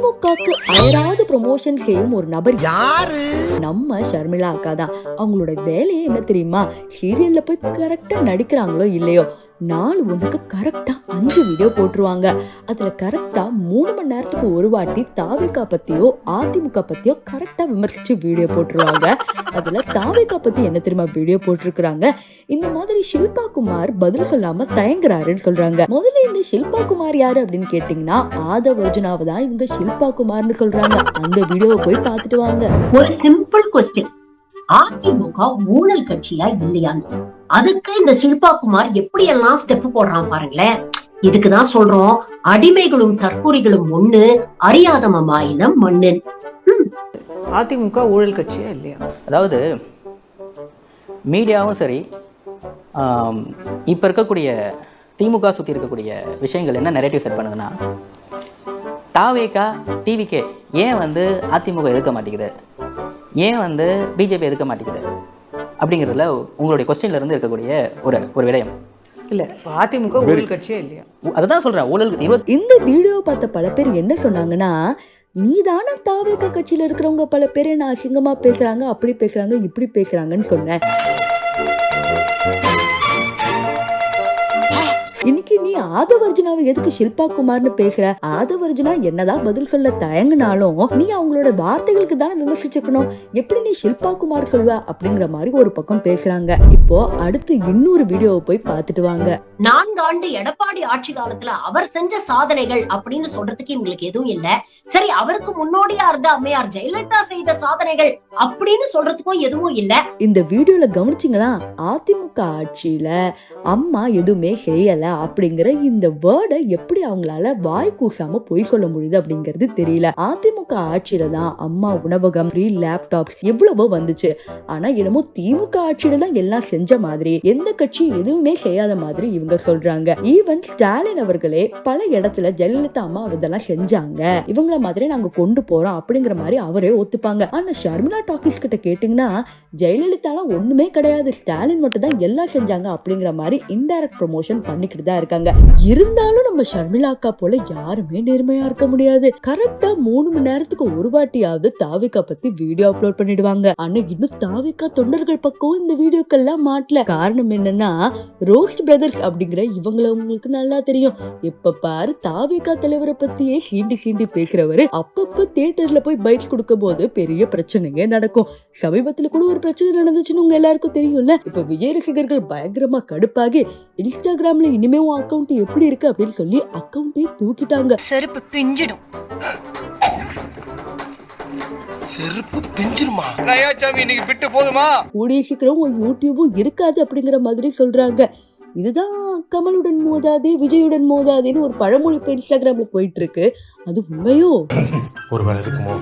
திமுகக்கு அயராது ப்ரமோஷன் செய்யும் ஒரு நபர் யாரு? நம்ம ஷர்மிளா அக்கா தான். அவங்களோட வேலையே என்ன தெரியுமா? சீரியல்ல போய் கரெக்டா நடிக்கிறாங்களோ இல்லையோ, நாள் ஒன்றுக்கு கரெக்டா 5 வீடியோ போட்டுருவாங்க. அதுல கரெக்டா 3 மணி நேரத்துக்கு ஒரு வாட்டி தாவேகா பத்தியோ அதிமுக பத்தியோ கரெக்டா விமர்சிச்சு வீடியோ போட்டுருவாங்க. அதுல தாவேகா பத்தி என்ன தெரியுமா வீடியோ போட்டிருக்கிறாங்க? இந்த மாதிரி ஷில்பா குமார் பதில் சொல்லாம தயங்குறாருன்னு சொல்றாங்க. முதல்ல இந்த ஷில்பா குமார் யாரு அப்படின்னு கேட்டீங்கன்னா, ஆதவ் அர்ஜுனாவை தான் இவங்க ஷில்பா குமார்னு சொல்றாங்க. அந்த வீடியோவை போய் பார்த்துட்டு வாங்க. ஒரு சிம்பிள் கொஸ்டின், அதிமுக ஊழல் கட்சியா இல்லையான்னு அதுக்கு இந்த ஷில்பா குமார் எப்படி எல்லாம் ஸ்டெப் போடுறான் பாருங்களேன். இதுக்குதான் சொல்றோம், அடிமைகளும் தற்கூரிகளும் ஒண்ணு, அறியாத மாயிலம் மண்ணு. அதிமுக ஊழல் கட்சியா இல்லையா? அதாவது மீடியாவும் சரி, இப்போ இருக்கக்கூடிய திமுக சுற்றி இருக்கக்கூடிய விஷயங்கள் என்ன நெரேட்டிவ் செட் பண்ணுதுன்னா, தாவேகா டிவிகே ஏன் அதிமுக எதிர்க்க மாட்டேங்குது, ஏன் பிஜேபி எதிர்க்க மாட்டேங்குது அப்படிங்கிறதுல உங்களுடைய கொஸ்டின்ல இருந்து இருக்கக்கூடிய ஒரு விடயம் இல்ல. அதிமுக ஊழல் கட்சியா இல்லையா? அதுதான் சொல்றேன். ஊழல் இந்த வீடியோ பார்த்த பல பேர் என்ன சொன்னாங்கன்னா, நீதான தாவேகா கட்சியில இருக்கிறவங்க பல பேர் என்ன அசிங்கமா பேசுறாங்க, அப்படி பேசுறாங்க, இப்படி பேசுறாங்கன்னு சொன்னேன். இன்னைக்கு நீ ஆதவ் அர்ஜுனாவை எதுக்கு ஷில்பா குமார்னு பேசுற? ஆதவ் அர்ஜுனா என்னதான் பதில் சொல்ல தயங்கினாலும் நீ அவங்களோட வார்த்தைகளுக்கு தானே விமர்சிச்சுக்கணும். எப்படி நீ ஷில்பா குமார் சொல்வ அப்படிங்கிற மாதிரி ஒரு பக்கம் பேசுறாங்க. இப்போ அடுத்து இன்னொரு வீடியோவை போய் பார்த்துட்டு வாங்க. 4 ஆண்டு எடப்பாடி ஆட்சி காலத்துல அவர் செஞ்ச சாதனைகள் அப்படின்னு சொல்றதுக்கு இவங்களுக்கு எதுவும் இல்ல. சரி, அவருக்கு முன்னோடியா இருந்த அம்மையார் ஜெயலலிதா செய்த சாதனைகள் அப்படின்னு சொல்றதுக்கும் எதுவும் இல்ல. இந்த வீடியோல கவனிச்சிங்களா? அதிமுக ஆட்சியில அம்மா எதுவுமே செய்யல அப்படிங்கிற இந்த வேர்டை எப்படி அவங்களால வாய் கூசாம பொய் சொல்ல முடியுது அப்படிங்கிறது தெரியல. அதிமுக ஆட்சியில தான் அம்மா உணவகம், ஃப்ரீ லேப்டாப்ஸ் எவ்வளவோ வந்துச்சு. ஆனா என்னமோ திமுக ஆட்சியில தான் எல்லாம் செஞ்ச மாதிரி, எந்த கட்சி எதுவுமே செய்யாத மாதிரி இவங்க சொல்றாங்க. ஈவன் ஸ்டாலின் அவர்களே பல இடத்துல ஜெயலலிதா அம்மா இதெல்லாம் செஞ்சாங்க, இவங்கள மாதிரி நாங்க கொண்டு போறோம் அப்படிங்கிற மாதிரி அவரே ஒத்துப்பாங்க. ஆனா ஷர்மிளா டாக்கீஸ் கிட்ட கேட்டீங்கன்னா, ஜெயலலிதாலாம் ஒண்ணுமே கிடையாது, ஸ்டாலின் மட்டும் தான் எல்லாம் செஞ்சாங்க அப்படிங்கிற மாதிரி இன்டைரக்ட் ப்ரமோஷன் பண்ணிக்கிட்டு தான் இருக்காங்க. இருந்தாலும் நம்ம ஷர்மிளா அக்கா போல யாருமே நேர்மையா இருக்க முடியாது. கரெக்டா 3 மணி நேரத்துக்கு ஒரு வாட்டியாவது தாவேகா பத்தி வீடியோ அப்லோட் பண்ணிடுவாங்க. ஆனா இன்னும் தாவேகா தொண்டர்கள் பக்கம் இந்த வீடியோக்கெல்லாம் மாட்டல. காரணம் என்னன்னா, ரோஸ்ட் பிரதர்ஸ் அப்படிங்கிற இவங்களை உங்களுக்கு நல்லா தெரியும். எப்ப பாரு தாவேகா தலைவரை பத்தியே சீண்டி பேசுறவரு அப்பப்ப தியேட்டர்ல போய் பைட்ஸ் கொடுக்கும் போது பெரிய பிரச்சனைங்க நடக்கும். சமீபத்துல கூட ஒரு பிரச்சனை நடந்துச்சுன்னு உங்க எல்லாருக்கும் தெரியும்ல. இப்ப விஜய் ரசிகர்கள் பயங்கரமா கடுப்பாகி இன்ஸ்டாகிராம்ல இனிமே அக்கவுண்ட் எப்படி இருக்கு அப்படின்னு சொல்லி அக்கவுண்டே தூக்கிட்டாங்க. செருப்பு பிஞ்சிடும். கூடிய சீக்கிரம் யூடியூபும் இருக்காது அப்படிங்கிற மாதிரி சொல்றாங்க. இதுதான் கமலுடன் மோதாதே விஜயுடன் மோதாதேன்னு ஒரு பழமொழி இப்ப இன்ஸ்டாகிராம்ல போயிட்டு இருக்கு. அது உண்மையோ? ஒருவேளை இருக்குமோ?